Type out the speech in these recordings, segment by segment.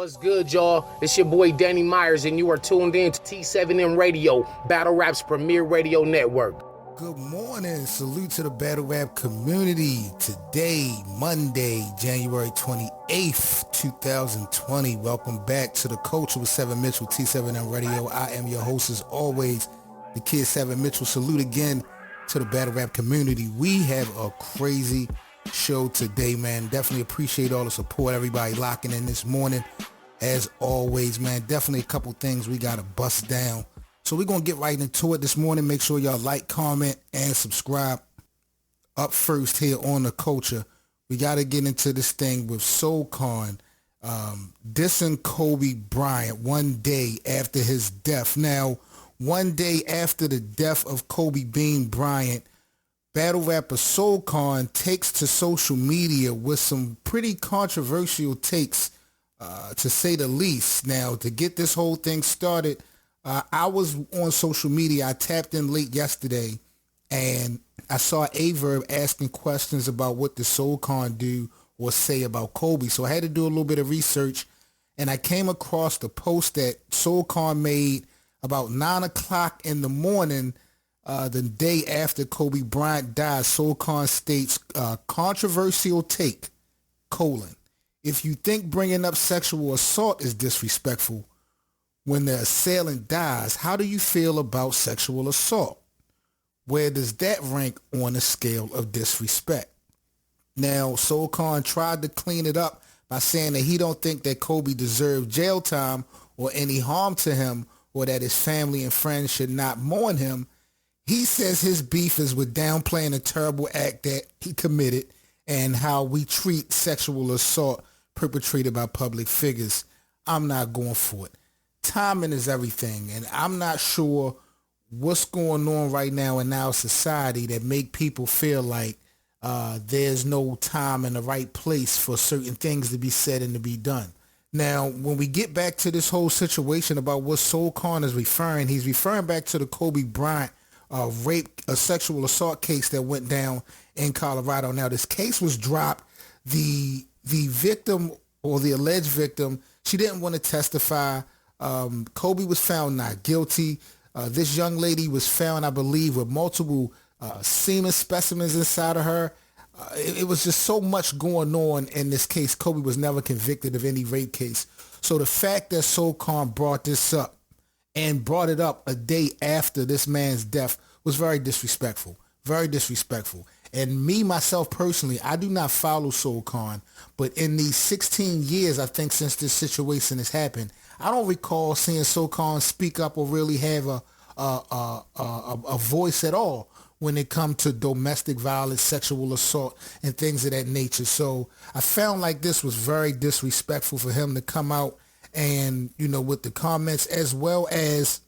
What's good, y'all? It's your boy Danny Myers, and you are tuned in to T7M Radio, Battle Rap's premier radio network. Good morning. Salute to the Battle Rap community. Today, Monday, January 28th, 2020. Welcome back to the Culture with 7 Mitchell, T7M Radio. I am your host as always, the Kid 7 Mitchell. Salute again to the Battle Rap community. We have a crazy show today, man. Definitely appreciate all the support, everybody locking in this morning. As always, man, definitely a couple things we got to bust down. So we're going to get right into it this morning. Make sure y'all like, comment, and subscribe. Up first here on the Culture, we got to get into this thing with Soul Khan dissing Kobe Bryant one day after his death. Now, one day after the death of Kobe Bean Bryant, battle rapper Soul Khan takes to social media with some pretty controversial takes, to say the least. Now, to get this whole thing started, I was on social media. I tapped in late yesterday, and I saw Averb asking questions about what the Soul Khan do or say about Kobe. So I had to do a little bit of research, and I came across the post that Soul Khan made about 9 o'clock in the morning, the day after Kobe Bryant died. Soul Khan states, controversial take, colon. If you think bringing up sexual assault is disrespectful, when the assailant dies, how do you feel about sexual assault? Where does that rank on the scale of disrespect? Now, Soul Khan tried to clean it up by saying that he don't think that Kobe deserved jail time or any harm to him, or that his family and friends should not mourn him. He says his beef is with downplaying a terrible act that he committed and how we treat sexual assault perpetrated by public figures. I'm not going for it. Timing is everything, and I'm not sure what's going on right now in our society that make people feel like there's no time and the right place for certain things to be said and to be done. Now, when we get back to this whole situation about what Soul Khan is referring, he's referring back to the Kobe Bryant a sexual assault case that went down in Colorado. Now, this case was dropped. The victim, or the alleged victim, she didn't want to testify. Kobe was found not guilty. This young lady was found, I believe, with multiple semen specimens inside of her. It was just so much going on in this case. Kobe was never convicted of any rape case. So the fact that Soul Khan brought this up and brought it up a day after this man's death was very disrespectful. Very disrespectful. And me, myself, personally, I do not follow Soul Khan, but in these 16 years, I think, since this situation has happened, I don't recall seeing Soul Khan speak up or really have a voice at all when it comes to domestic violence, sexual assault, and things of that nature. So I found like this was very disrespectful for him to come out and, with the comments, as well as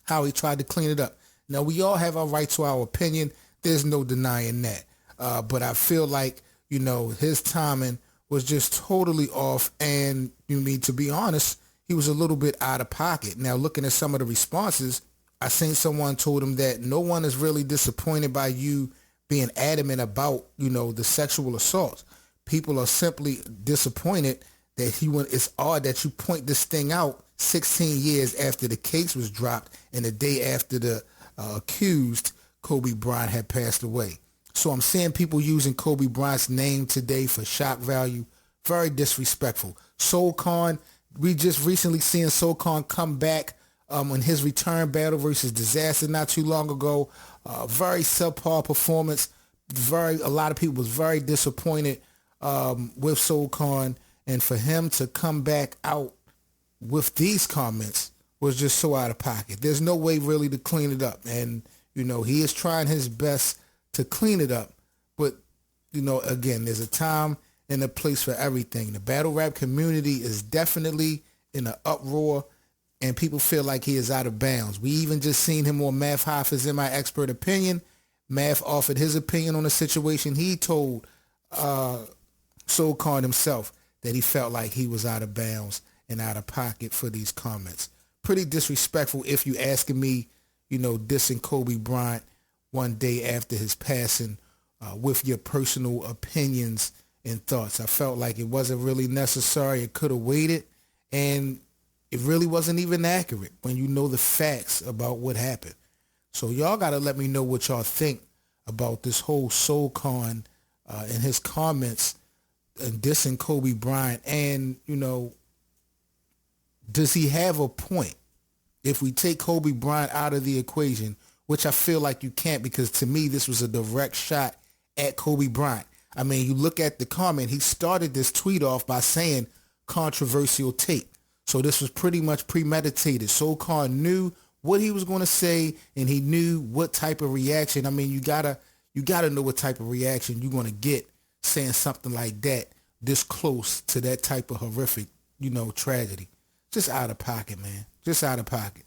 how he tried to clean it up. Now, we all have our right to our opinion. There's no denying that. But I feel like, his timing was just totally off. And to be honest, he was a little bit out of pocket. Now, looking at some of the responses, I seen someone told him that no one is really disappointed by you being adamant about, the sexual assault. People are simply disappointed that it's odd that you point this thing out 16 years after the case was dropped and the day after the accused, Kobe Bryant, had passed away. So I'm seeing people using Kobe Bryant's name today for shock value. Very disrespectful. Soul Khan, we just recently seen Soul Khan come back on his return battle versus Disaster not too long ago. Very subpar performance. A lot of people was very disappointed with Soul Khan, and for him to come back out with these comments was just so out of pocket. There's no way really to clean it up, and he is trying his best to clean it up, but again, there's a time and a place for everything. The battle rap community is definitely in an uproar, and people feel like he is out of bounds. We even just seen him on Math Hoffa's In My Expert Opinion. Math offered his opinion on the situation. He told Soul Khan himself that he felt like he was out of bounds and out of pocket for these comments. Pretty disrespectful if you asking me, dissing Kobe Bryant one day after his passing with your personal opinions and thoughts. I felt like it wasn't really necessary. It could have waited, And it really wasn't even accurate when you know the facts about what happened. So y'all got to let me know what y'all think about this whole SoulCon and his comments and dissing Kobe Bryant. And, does he have a point? If we take Kobe Bryant out of the equation, which I feel like you can't, because to me, this was a direct shot at Kobe Bryant. I mean, you look at the comment, he started this tweet off by saying controversial take. So this was pretty much premeditated. SoulCon knew what he was going to say, and he knew what type of reaction. I mean, you gotta know what type of reaction you're going to get saying something like that this close to that type of horrific, tragedy. Just out of pocket, man. Just out of pocket.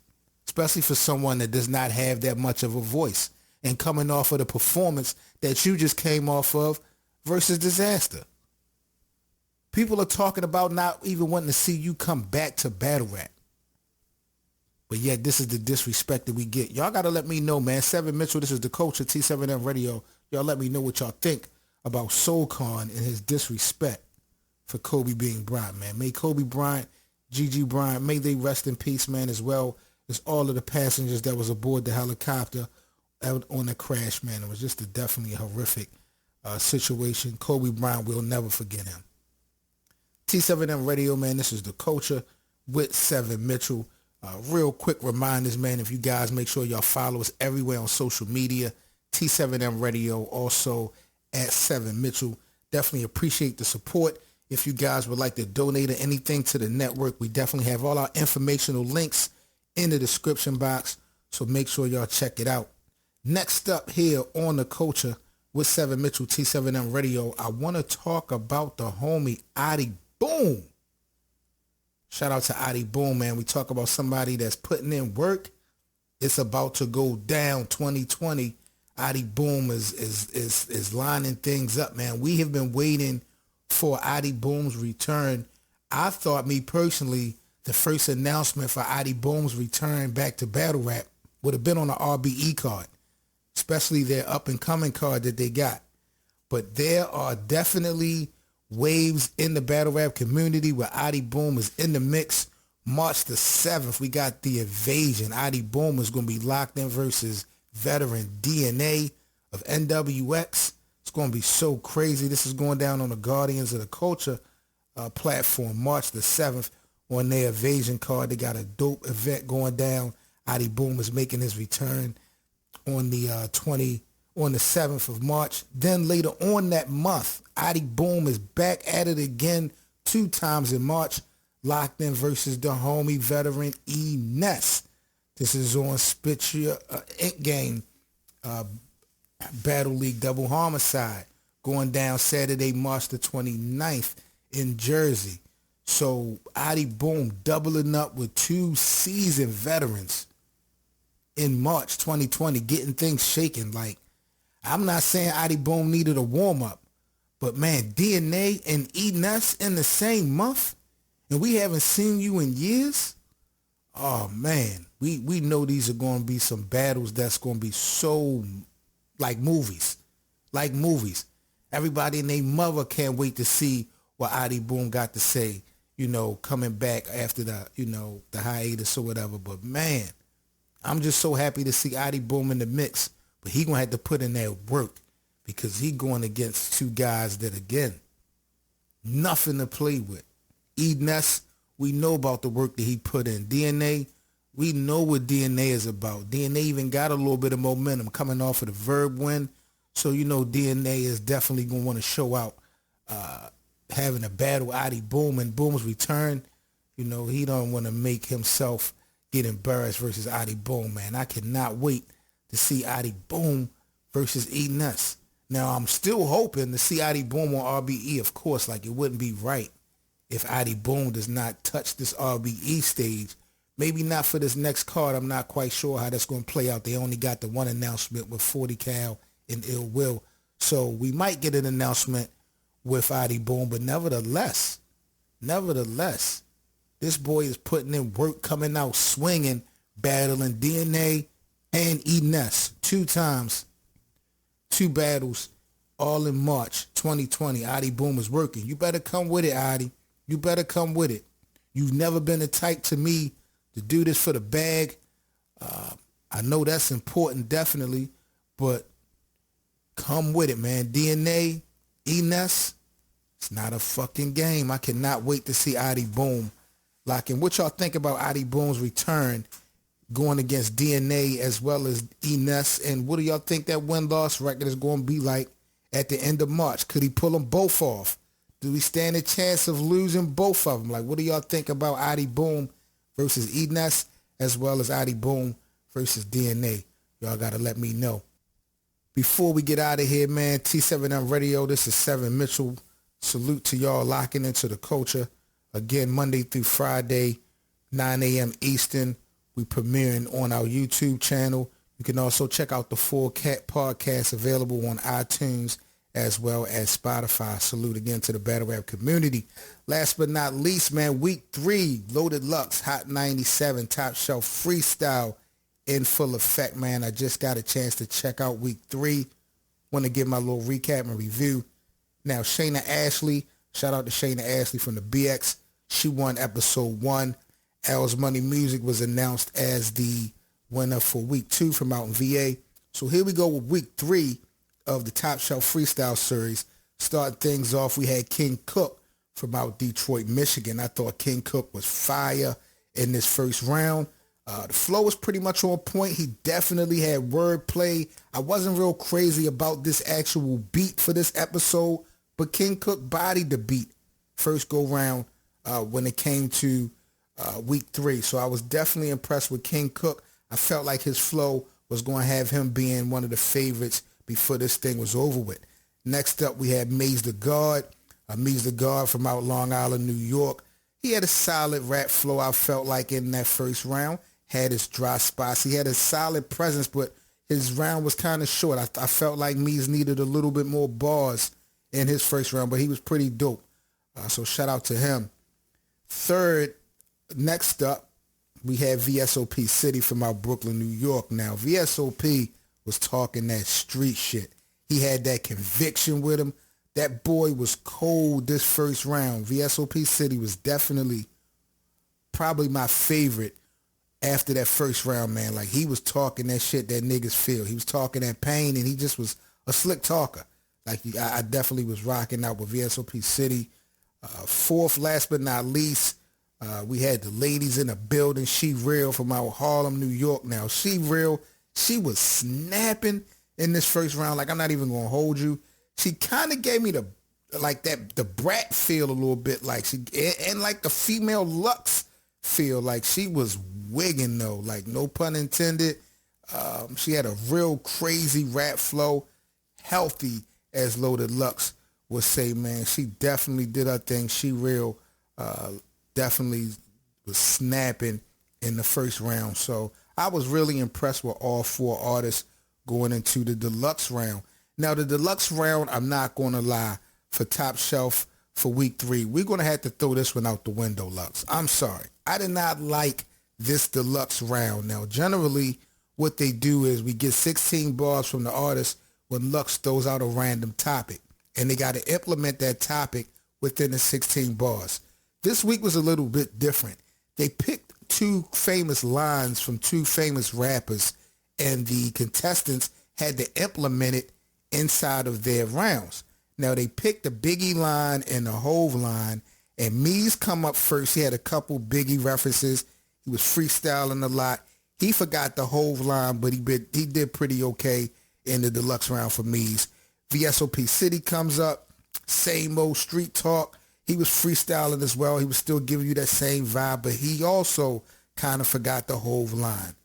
Especially for someone that does not have that much of a voice. And coming off of the performance that you just came off of versus Disaster. People are talking about not even wanting to see you come back to battle rap. But yet this is the disrespect that we get. Y'all got to let me know, man. 7 Mitchell, this is the coach of T7M Radio. Y'all let me know what y'all think about SoulCon and his disrespect for Kobe being Bryant, man. May Kobe Bryant, Gigi Bryant, may they rest in peace, man, as well as all of the passengers that was aboard the helicopter out on the crash, man. It was just definitely a horrific situation. Kobe Bryant, will never forget him. T7M Radio, man, this is the culture with 7 Mitchell. Real quick reminders, man, if you guys make sure y'all follow us everywhere on social media, T7M Radio, also at 7 Mitchell. Definitely appreciate the support. If you guys would like to donate or anything to the network, we definitely have all our informational links in the description box, so make sure y'all check it out. Next up here on the culture with 7 Mitchell, T7M Radio, I want to talk about the homie Ahdi Boom. Shout out to Ahdi Boom, man. We talk about somebody that's putting in work. It's about to go down 2020. Ahdi Boom is lining things up, man. We have been waiting for Ahdi Boom's return. I thought, me personally, the first announcement for Ahdi Boom's return back to battle rap would have been on the RBE card, especially their up-and-coming card that they got. But there are definitely waves in the battle rap community where Ahdi Boom is in the mix. March the 7th, we got the invasion. Ahdi Boom is going to be locked in versus veteran DNA of NWX. It's going to be so crazy. This is going down on the Guardians of the Culture platform, March the 7th, on their invasion card. They got a dope event going down. Ahdi Boom is making his return on the 7th of March. Then later on that month, Ahdi Boom is back at it again 2 times in March, locked in versus the homie veteran E. Ness. This is on Spit Your Ink Game Battle League Double Homicide, going down Saturday, March the 29th in Jersey. So Ahdi Boom doubling up with 2 seasoned veterans in March 2020, getting things shaking. Like, I'm not saying Ahdi Boom needed a warm-up, but man, DNA and E. Ness in the same month, and we haven't seen you in years? Oh man, we know these are going to be some battles that's going to be so like movies. Everybody and their mother can't wait to see what Ahdi Boom got to say, coming back after the hiatus or whatever. But man, I'm just so happy to see Ahdi Boom in the mix. But he going to have to put in that work, because he going against 2 guys that, again, nothing to play with. E. Ness, we know about the work that he put in. DNA, we know what DNA is about. DNA even got a little bit of momentum coming off of the Verb win. So, DNA is definitely going to want to show out having a battle with Ahdi Boom. And Boom's return, he don't want to make himself get embarrassed versus Ahdi Boom, man. I cannot wait to see Ahdi Boom versus E. Ness. Now, I'm still hoping to see Ahdi Boom on RBE, of course. Like, it wouldn't be right if Ahdi Boom does not touch this RBE stage. Maybe not for this next card. I'm not quite sure how that's going to play out. They only got the one announcement with 40 Cal and Ill Will. So we might get an announcement with Ahdi Boom, but nevertheless, this boy is putting in work, coming out swinging, battling DNA and E. Ness 2 times, 2 battles, all in March 2020. Ahdi Boom is working. You better come with it, Ahdi. You better come with it. You've never been the type to me to do this for the bag. I know that's important, definitely, but come with it, man. DNA, Enes, it's not a fucking game. I cannot wait to see Ahdi Boom lock in. What y'all think about Ahdi Boom's return going against DNA as well as Enes? And what do y'all think that win-loss record is going to be like at the end of March? Could he pull them both off? Do we stand a chance of losing both of them? Like, what do y'all think about Ahdi Boom versus Enes as well as Ahdi Boom versus DNA? Y'all got to let me know. Before we get out of here, man, T7M Radio, this is 7 Mitchell. Salute to y'all locking into the culture. Again, Monday through Friday, 9 a.m. Eastern. We premiering on our YouTube channel. You can also check out the full podcast available on iTunes as well as Spotify. Salute again to the Battle Rap community. Last but not least, man, week 3, Loaded Lux, Hot 97, Top Shelf Freestyle in full effect, man. I just got a chance to check out week 3. Want to give my little recap and review. Now, Shayna Ashley, shout out to Shayna Ashley from the BX. She won episode 1. L's Money Music was announced as the winner for week 2 from out in VA. So here we go with week 3 of the Top Shelf Freestyle series. Starting things off, we had King Cook from out Detroit, Michigan. I thought King Cook was fire in this first round. The flow was pretty much on point. He definitely had wordplay. I wasn't real crazy about this actual beat for this episode, but King Cook bodied the beat first go round when it came to week 3. So I was definitely impressed with King Cook. I felt like his flow was going to have him being one of the favorites before this thing was over with. Next up, we had Maze the God. Maze the God from out Long Island, New York. He had a solid rap flow, I felt like, in that first round. Had his dry spots. He had a solid presence, but his round was kind of short. I felt like Maze needed a little bit more bars in his first round, but he was pretty dope. So shout out to him. Third, next up, we had VSOP City from out Brooklyn, New York. Now, VSOP was talking that street shit. He had that conviction with him. That boy was cold this first round. VSOP City was definitely probably my favorite after that first round, man. Like, he was talking that shit that niggas feel. He was talking that pain, and he just was a slick talker. Like, I definitely was rocking out with VSOP City. Fourth, last but not least, we had the ladies in the building. She Real from out Harlem, New York. Now, She Real, she was snapping in this first round. Like, I'm not even gonna hold you. She kind of gave me the brat feel a little bit, like and like the female Lux feel. Like, she was wigging though, like, no pun intended. She had a real crazy rap flow, healthy, as Loaded Lux would say, man. She definitely did her thing. She Real definitely was snapping in the first round. So I was really impressed with all 4 artists going into the deluxe round. Now, the deluxe round, I'm not going to lie, for Top Shelf for week 3, we're going to have to throw this one out the window, Lux. I'm sorry. I did not like this deluxe round. Now, generally, what they do is we get 16 bars from the artist when Lux throws out a random topic, and they got to implement that topic within the 16 bars. This week was a little bit different. They picked 2 famous lines from 2 famous rappers, and the contestants had to implement it inside of their rounds. Now, they picked the Biggie line and the Hove line, and Mees come up first. He had a couple Biggie references. He was freestyling a lot. He forgot the Hove line, but he did pretty okay in the deluxe round for Mees. VSOP City comes up, same old street talk. He was freestyling as well. He was still giving you that same vibe, but he also kind of forgot the Hove line.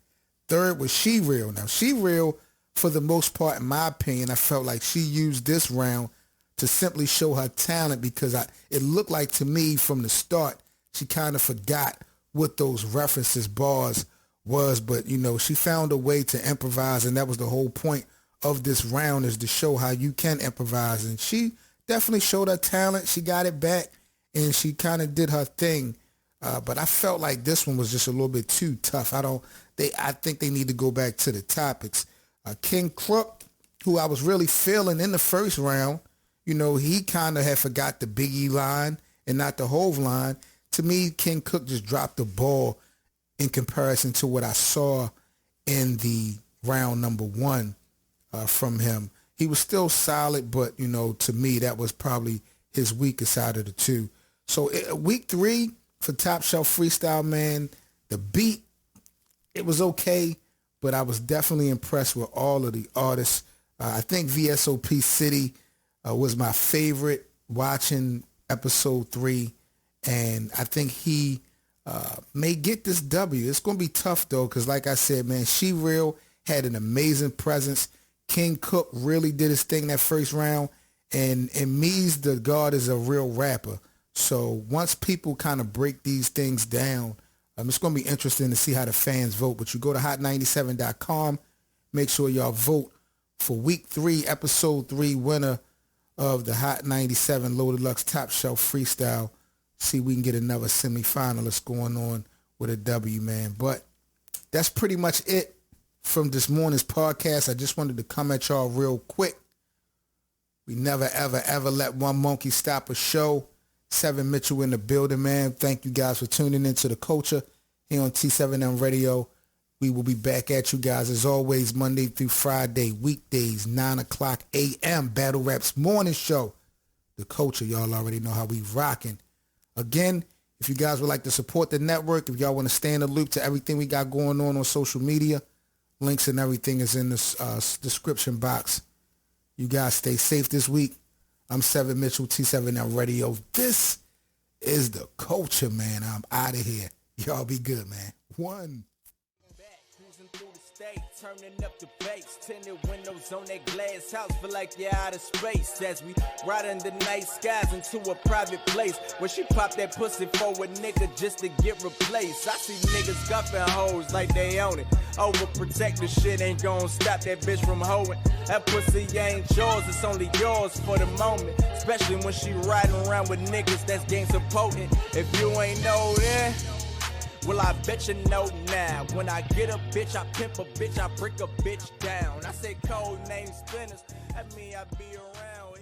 Third was She Real. Now, She Real, for the most part, in my opinion, I felt like she used this round to simply show her talent, because it looked like to me from the start she kind of forgot what those references bars was, but she found a way to improvise, and that was the whole point of this round, is to show how you can improvise, and she definitely showed her talent. She got it back, and she kind of did her thing, but I felt like this one was just a little bit too tough. I think they need to go back to the topics. King Crook, who I was really feeling in the first round, he kind of had forgot the Biggie line and not the Hove line. to me, King Cook just dropped the ball in comparison to what I saw in the round number one from him. He was still solid, but, you know, to me, that was probably his weakest out of the two. So week 3 for Top Shelf Freestyle, man, the beat, it was okay, but I was definitely impressed with all of the artists. I think VSOP City was my favorite watching episode 3, and I think he may get this W. It's going to be tough, though, because like I said, man, She Real had an amazing presence. King Cook really did his thing that first round, and Mees the God is a real rapper. So once people kind of break these things down, it's going to be interesting to see how the fans vote. But you go to hot97.com, make sure y'all vote for week 3, episode 3 winner of the Hot 97 Low Deluxe Top Shelf Freestyle. See if we can get another semifinalist going on with a W, man. But that's pretty much it from this morning's podcast. I just wanted to come at y'all real quick. We never, ever, ever let one monkey stop a show. 7 Mitchell in the building, man. Thank you guys for tuning into The Culture here on T7M Radio. We will be back at you guys as always Monday through Friday, weekdays, 9 o'clock a.m. Battle Raps morning show. The Culture, y'all already know how we rocking. Again, if you guys would like to support the network, if y'all want to stay in the loop to everything we got going on social media, links and everything is in the description box. You guys stay safe this week. I'm 7 Mitchell, T7L Radio. This is The Culture, man. I'm out of here. Y'all be good, man. One. Turning up the bass, tinted windows on that glass house, feel like you're out of space as we ride under night skies into a private place where she pop that pussy for a nigga just to get replaced. I see niggas scuffing hoes like they own it. Overprotective shit ain't gon' stop that bitch from hoeing. That pussy ain't yours, it's only yours for the moment. Especially when she riding around with niggas that's gang supporting. If you ain't know then, well, I bet you know now. When I get a bitch, I pimp a bitch, I break a bitch down. I say code name spinners, that mean I be around.